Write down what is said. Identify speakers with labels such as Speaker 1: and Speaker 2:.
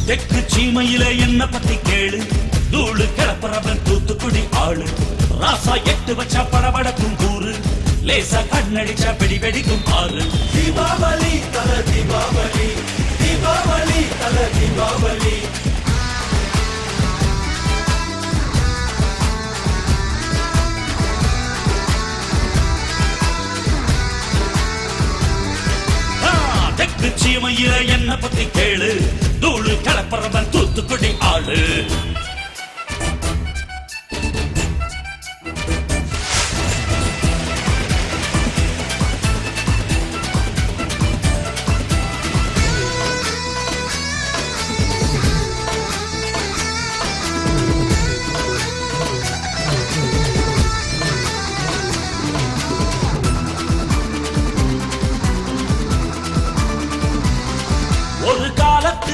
Speaker 1: தெற்கு சீமையில என்ன பத்தி கேளு, தூளு கிளப்புறவன் தூத்துக்குடி ஆளு. ராசா எட்டு வச்சா படபடக்கும் கூறு, லேசா கண்ணடிச்சா வெடி வெடிக்கும் ஆறு.
Speaker 2: தீபாவளி தல தீபாவளி, தீபாவளி தல தீபாவளி.
Speaker 1: தெற்கு சீமையில என்ன பத்தி கேளு, தூளு கிளப்புறவன்